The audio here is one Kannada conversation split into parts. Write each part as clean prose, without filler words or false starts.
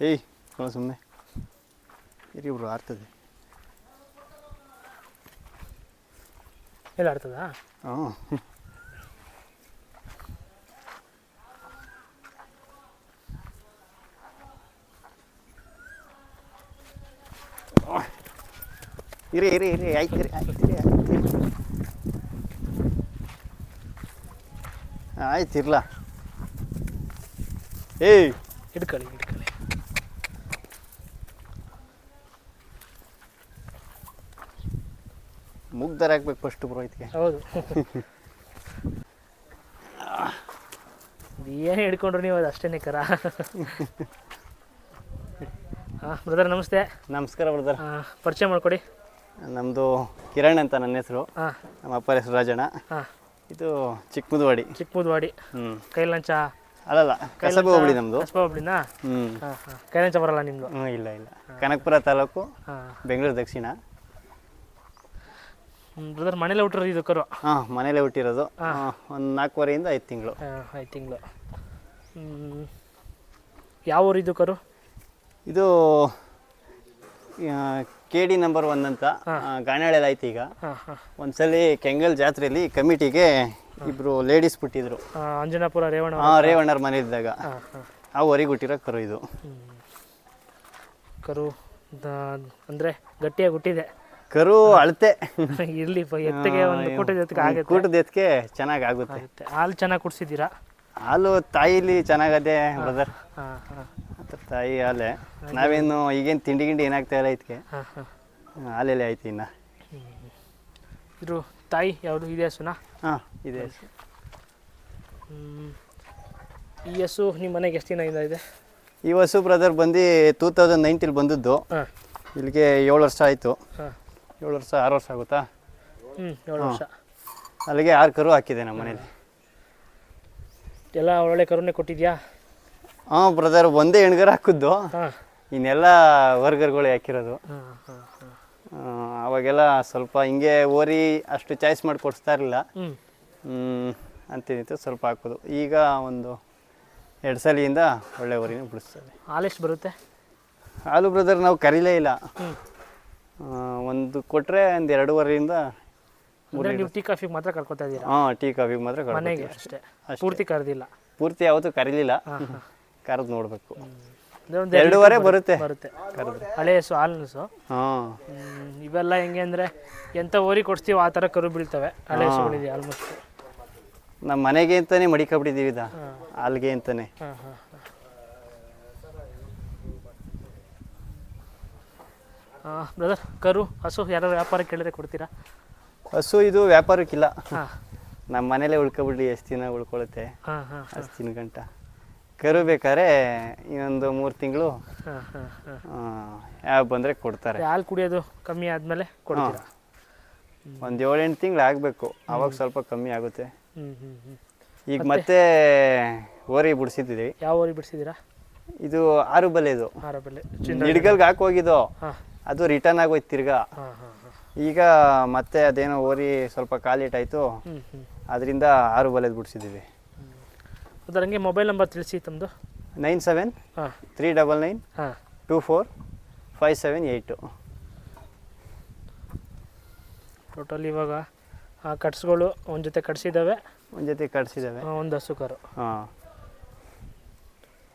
ಏಯ್ ಸುಮ್ಮನೆ ಇರಿ ಬ್ರೋ ಆಡ್ತದೆ. ಎಲ್ಲ ಆಡ್ತದಾ? ಹಾಂ ಇರಿ ಇರಿ ಇರಿ ಆಯ್ತು ಆಯ್ತಿರ್ಲ. ಏಯ್ ಹಿಡ್ಕೊಳ್ಳಿ. ಮುಗ್ದರ ಹಾಕ್ಬೇಕು ಫಸ್ಟ್ ಬ್ರೋ ಇದಕ್ಕೆ. ಹೌದು. ಏನು ಹಿಡ್ಕೊಂಡ್ರು ನೀವು ಅದು ಅಷ್ಟೇ ಕರ. ಹಾಂ ಬ್ರದರ್ ನಮಸ್ತೆ. ನಮಸ್ಕಾರ ಬ್ರದರ್. ಪರಿಚಯ ಮಾಡಿಕೊಡಿ. ನಮ್ಮದು ಕಿರಣ್ ಅಂತ ನನ್ನ ಹೆಸರು. ಹಾಂ. ನಮ್ಮ ಅಪ್ಪ ಹೆಸರು ರಾಜಣ್ಣ. ಹಾಂ. ಇದು ಚಿಕ್ಕಮುದವಾಡಿ. ಕೈಲಂಚ ಅಲ್ಲಲ್ಲ, ಕಸಬ ಹೋಬಳಿ ನಮ್ಮದು. ಕಸಬ ಹೋಬಳಿನಾ? ಹ್ಞೂ. ಕೈಲಂಚ ಬರಲ್ಲ ನಿಮ್ಮದು? ಇಲ್ಲ ಕನಕಪುರ ತಾಲೂಕು, ಬೆಂಗಳೂರು ದಕ್ಷಿಣ. ಬ್ರದರ್ ಮನೇಲೆ ಹುಟ್ಟಿರೋದು ಇದು ಕರು? ಹಾಂ ಮನೇಲೆ ಹುಟ್ಟಿರೋದು. ಒಂದು 4.5 5 ತಿಂಗಳು. 5 ತಿಂಗಳು. ಯಾವ ಊರು ಇದು ಕರು? ಇದು KD ನಂಬರ್ 1 ಅಂತ ಗಾಣಾಳೆಲ್ಲ ಐತಿ. ಈಗ ಒಂದ್ಸಲಿ ಕೆಂಗಲ್ ಜಾತ್ರೆಯಲ್ಲಿ ಕಮಿಟಿಗೆ ಇಬ್ರು ಲೇಡೀಸ್ ಬಿಟ್ಟಿದ್ರು. ಅಂಜನಾಪುರ ರೇವಣ್ಣರ ಮನೆ ಇದ್ದಾಗ ಆ ಹೊರಗೆ ಹುಟ್ಟಿರೋ ಕರು ಇದು. ಕರು ಅಂದರೆ ಗಟ್ಟಿಯಾಗಿ ಹುಟ್ಟಿದೆ. ಕರು ಅಳತೆ ಇರಲಿ, ಎತ್ತಿಗೆ ಒಂದು ಕೂಟದ ಎತ್ತಿಗೆ ಚೆನ್ನಾಗಿ ಆಗುತ್ತೆ. ಹಾಲು ಚೆನ್ನಾಗಿ ಕುಡಿಸಿದ್ದೀರಾ? ಹಾಲು ತಾಯಿಲಿ ಚೆನ್ನಾಗದೆ ಬ್ರದರ್. ತಾಯಿ ಹಾಲೆ. ನಾವೇನು ಈಗೇನು ತಿಂಡಿ ಏನಾಗ್ತಾ ಇಲ್ಲ ಇದಕ್ಕೆ. ಹಾಲೆಲೆ ಆಯ್ತು. ಇನ್ನು ಇದ್ರ ತಾಯಿ ಯಾವುದು? ಇದೆ ಹಸುನಾ? ಹಾಂ ಇದೆ ಹಸು. ಈ ಹಸು ನಿಮ್ಮ ಮನೆಗೆ ಎಷ್ಟು ದಿನ ಇದೆ? ಈ ಹಸು ಬ್ರದರ್ ಬಂದು 2019 ಬಂದದ್ದು. ಇಲ್ಲಿಗೆ 7 ವರ್ಷ ಆಯಿತು. 7 ವರ್ಷ 6 ವರ್ಷ ಆಗುತ್ತಾ? 7 ವರ್ಷ. ಅಲ್ಲಿಗೆ 6 ಕರು ಹಾಕಿದೆ ನಮ್ಮ ಮನೇಲಿ. ಎಲ್ಲ ಒಳ್ಳೆ ಕರುನೇ ಕೊಟ್ಟಿದ್ಯಾ? ಹಾಂ ಬ್ರದರ್, ಒಂದೇ ಹೆಣ್ಗರು ಹಾಕಿದ್ದು. ಇನ್ನೆಲ್ಲ ವರ್ಗರ್ಗಳು ಹಾಕಿರೋದು. ಅವಾಗೆಲ್ಲ ಸ್ವಲ್ಪ ಹಿಂಗೆ ಓರಿ ಅಷ್ಟು ಚಾಯ್ಸ್ ಮಾಡಿ ಕೊಡಿಸ್ತಾ ಇರಲಿಲ್ಲ. ಅಂತಿತ್ತು ಸ್ವಲ್ಪ ಹಾಕೋದು. ಈಗ ಒಂದು 2 ಸಲಿಯಿಂದ ಒಳ್ಳೆ ಓರಿನ ಬಿಡಿಸ್ತದೆ. ಹಾಲು ಎಷ್ಟು ಬರುತ್ತೆ? ಹಾಲು ಬ್ರದರ್ ನಾವು ಕರೀಲೇ ಇಲ್ಲ. ಒಂದು ಕೊಟ್ಟರೆ ಒಂದು 2.5ರಿಂದ 3. ನೀವು ಟೀ ಕಾಫಿಗೆ ಮಾತ್ರ ಕರ್ಕೊತಾ ಇದ್ದೀರಾ? ಹಾಂ, ಟೀ ಕಾಫಿಗೆ ಮಾತ್ರ ಮನೆಗೆ ಅಷ್ಟೇ, ಪೂರ್ತಿ ಕರೆದಿಲ್ಲ? ಪೂರ್ತಿ ಯಾವತ್ತೂ ಕರೀಲಿಲ್ಲ. ಕರೆದು ನೋಡಬೇಕು. 2.5 ಬರುತ್ತೆ ಕರೆದ್ರೆ. ಹಳೆ ಹಸು, ಹಾಲು ಹಸು. ಹಾಂ. ಇವೆಲ್ಲ ಹೆಂಗೆ ಅಂದರೆ ಎಂಥ ಓರಿ ಕೊಡ್ತೀವಿ ಆ ಥರ ಕರು ಬೀಳ್ತವೆ. ಹಳೆ ಹಸುಗಳಿದೆ ಆಲ್ಮೋಸ್ಟ್. ನಮ್ಮ ಮನೆಗೆ ಅಂತಾನೆ ಮಡಿಕೊಬಿಟ್ಟಿದ್ದೀವಿ ಹಾಲ್ಗೆ ಅಂತಾನೆ. ಬ್ರದರ್, ಕರು ಹಸು ಯಾರು ವ್ಯಾಪಾರ ಕೇಳಿದ್ರೆ ಕೊಡ್ತೀರಾ? ಹಸು ಇದು ವ್ಯಾಪಾರಕ್ಕಿಲ್ಲ. ನಮ್ಮ ಮನೇಲೆ ಉಳ್ಕೊಬಿಡ್ಲಿ, ಎಷ್ಟು ದಿನ ಉಳ್ಕೊಳುತ್ತೆ ಅಷ್ಟು ದಿನ ಗಂಟ. ಕರು ಬೇಕಾದ್ರೆ ಇನ್ನೊಂದು 3 ತಿಂಗಳು ಯಾವ ಬಂದರೆ ಕೊಡ್ತಾರೆ. ಹಾಲು ಕುಡಿಯೋದು ಕಮ್ಮಿ ಆದಮೇಲೆ ಕೊಡ್ತೀರಾ? ಒಂದು 7-8 ತಿಂಗಳು ಆಗಬೇಕು, ಆವಾಗ ಸ್ವಲ್ಪ ಕಮ್ಮಿ ಆಗುತ್ತೆ. ಈಗ ಮತ್ತೆ ಓರಿ ಬಿಡಿಸಿದ್ದೀವಿ. ಯಾವ ಓರಿ ಬಿಡಿಸಿದ್ದೀರಾ? ಇದು 6 ಬಲೆದು. 6 ಬಲೆ ನಿಡ್ಗಲ್ಗೆ ಹಾಕೋಗಿದ್ದು, ಅದು ರಿಟರ್ನ್ ಆಗೋಯ್ತು ತಿರ್ಗಾ. ಈಗ ಮತ್ತೆ ಅದೇನೋ ಓರಿ ಸ್ವಲ್ಪ ಕಾಲಿಟ್ಟಾಯ್ತು, ಅದರಿಂದ 6 ಬಲೆದು ಬಿಡಿಸಿದ್ದೀವಿ. ಅದರ ಹಂಗೆ ಮೊಬೈಲ್ ನಂಬರ್ ತಿಳಿಸಿ ತಮ್ಮದು. 9739245782. ಟೋಟಲ್ ಇವಾಗ ಕಟ್ಸ್ಗಳು ಒಂದು ಜೊತೆ ಕಟ್ಸಿದ್ದಾವೆ. ಒಂದು ಹಸು ಕರು. ಹಾಂ.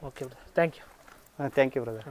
Okay brother, thank you. Thank you brother.